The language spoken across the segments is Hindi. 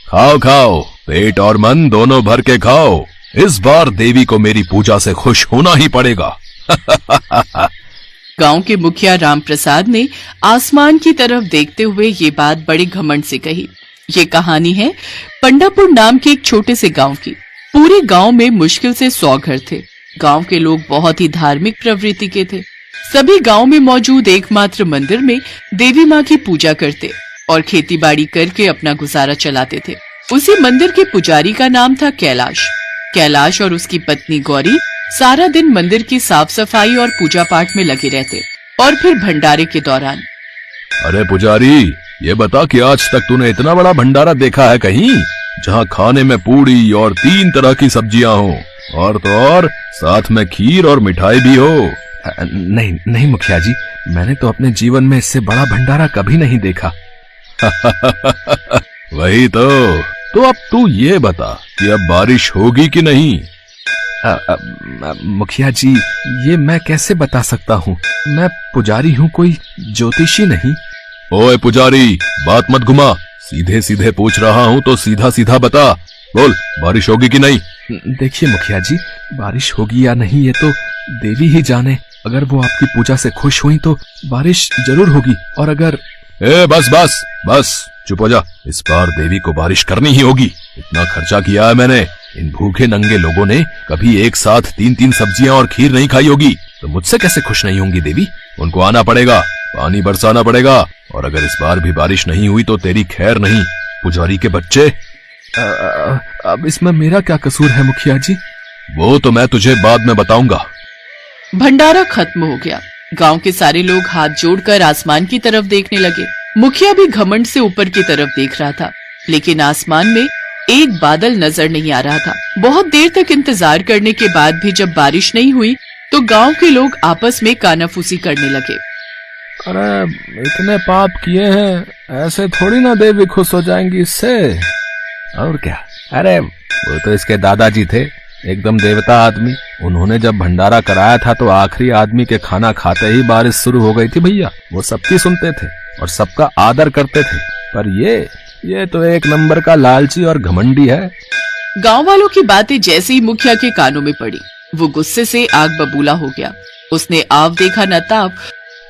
खाओ खाओ, पेट और मन दोनों भर के खाओ। इस बार देवी को मेरी पूजा से खुश होना ही पड़ेगा। गांव के मुखिया राम प्रसाद ने आसमान की तरफ देखते हुए ये बात बड़े घमंड से कही। ये कहानी है पंडापुर नाम के एक छोटे से गांव की। पूरे गांव में मुश्किल से 100 घर थे। गांव के लोग बहुत ही धार्मिक प्रवृत्ति के थे। सभी गांव में मौजूद एकमात्र मंदिर में देवी माँ की पूजा करते और खेती बाड़ी करके अपना गुजारा चलाते थे। उसी मंदिर के पुजारी का नाम था कैलाश। कैलाश और उसकी पत्नी गौरी सारा दिन मंदिर की साफ सफाई और पूजा पाठ में लगे रहते। और फिर भंडारे के दौरान, अरे पुजारी, ये बता कि आज तक तूने इतना बड़ा भंडारा देखा है कहीं, जहाँ खाने में पूड़ी और 3 तरह की सब्जियां हो, और तो और साथ में खीर और मिठाई भी हो। नहीं नहीं मुखिया जी, मैंने तो अपने जीवन में इससे बड़ा भंडारा कभी नहीं देखा। वही तो अब तू ये बता कि अब बारिश होगी कि नहीं? मुखिया जी, ये मैं कैसे बता सकता हूँ? मैं पुजारी हूँ, कोई ज्योतिषी नहीं। ओए पुजारी, बात मत घुमा। सीधे सीधे पूछ रहा हूँ तो सीधा सीधा बता। बोल, बारिश होगी कि नहीं? देखिए मुखिया जी, बारिश होगी या नहीं ये तो देवी ही जाने। अगर वो आपकी पूजा से खुश हुई तो बारिश जरूर होगी, और अगर बस बस बस, चुप हो जा। इस बार देवी को बारिश करनी ही होगी। इतना खर्चा किया है मैंने। इन भूखे नंगे लोगों ने कभी एक साथ 3-3 सब्जियां और खीर नहीं खाई होगी, तो मुझसे कैसे खुश नहीं होंगी देवी? उनको आना पड़ेगा, पानी बरसाना पड़ेगा, और अगर इस बार भी बारिश नहीं हुई तो तेरी खैर नहीं। पुजारी के बच्चे, अब इसमें मेरा क्या कसूर है मुखिया जी? वो तो मैं तुझे बाद में बताऊंगा। भंडारा खत्म हो गया। गांव के सारे लोग हाथ जोड़कर आसमान की तरफ देखने लगे। मुखिया भी घमंड से ऊपर की तरफ देख रहा था, लेकिन आसमान में एक बादल नजर नहीं आ रहा था। बहुत देर तक इंतजार करने के बाद भी जब बारिश नहीं हुई तो गांव के लोग आपस में कानाफूसी करने लगे। अरे इतने पाप किए हैं, ऐसे थोड़ी ना देवी खुश हो जाएंगी इससे। और क्या, अरे वो तो इसके दादाजी थे, एकदम देवता आदमी। उन्होंने जब भंडारा कराया था तो आखिरी आदमी के खाना खाते ही बारिश शुरू हो गई थी भैया। वो सबकी सुनते थे और सबका आदर करते थे। पर ये तो एक नंबर का लालची और घमंडी है। गांव वालों की बातें जैसे ही मुखिया के कानों में पड़ी, वो गुस्से से आग बबूला हो गया। उसने आव देखा न ताप।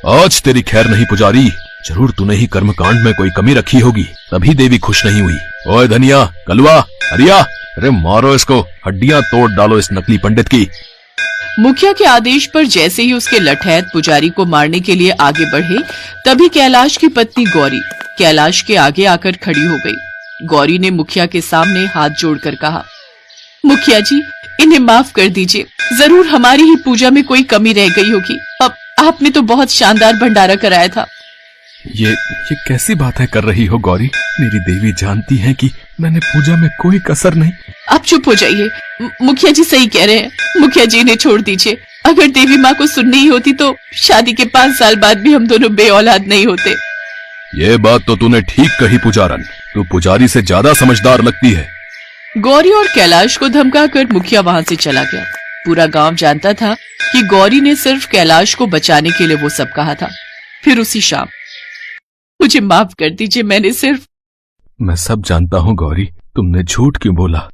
आज तेरी खैर नहीं पुजारी, जरूर तूने ही कर्मकांड में कोई कमी रखी होगी, तभी देवी खुश नहीं हुई। ओए धनिया, कलवा, हरिया, अरे मारो इसको, हड्डियां तोड़ डालो इस नकली पंडित की। मुखिया के आदेश पर जैसे ही उसके लठैत पुजारी को मारने के लिए आगे बढ़े, तभी कैलाश की पत्नी गौरी कैलाश के आगे आकर खड़ी हो गई। गौरी ने मुखिया के सामने हाथ जोड़कर कहा, मुखिया जी, इन्हें माफ कर दीजिए। जरूर हमारी ही पूजा में कोई कमी रह गई होगी। अब आपने तो बहुत शानदार भंडारा कराया था। ये कैसी बातें कर रही हो गौरी? मेरी देवी जानती है कि मैंने पूजा में कोई कसर नहीं। आप चुप हो जाइए। मुखिया जी सही कह रहे हैं। मुखिया जी इन्हें छोड़ दीजिए। अगर देवी माँ को सुननी ही होती तो शादी के 5 साल बाद भी हम दोनों बेऔलाद नहीं होते। ये बात तो तूने ठीक कही पुजारन, तू पुजारी से ज्यादा समझदार लगती है। गौरी और कैलाश को धमकाकर मुखिया वहां से चला गया। पूरा गांव जानता था कि गौरी ने सिर्फ कैलाश को बचाने के लिए वो सब कहा था। फिर उसी शाम, मुझे माफ कर दीजिए, मैं सब जानता हूँ गौरी, तुमने झूठ क्यों बोला?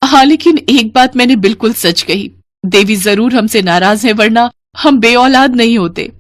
हाँ, लेकिन एक बात मैंने बिल्कुल सच कही। देवी जरूर हमसे नाराज है, वरना हम बेऔलाद नहीं होते।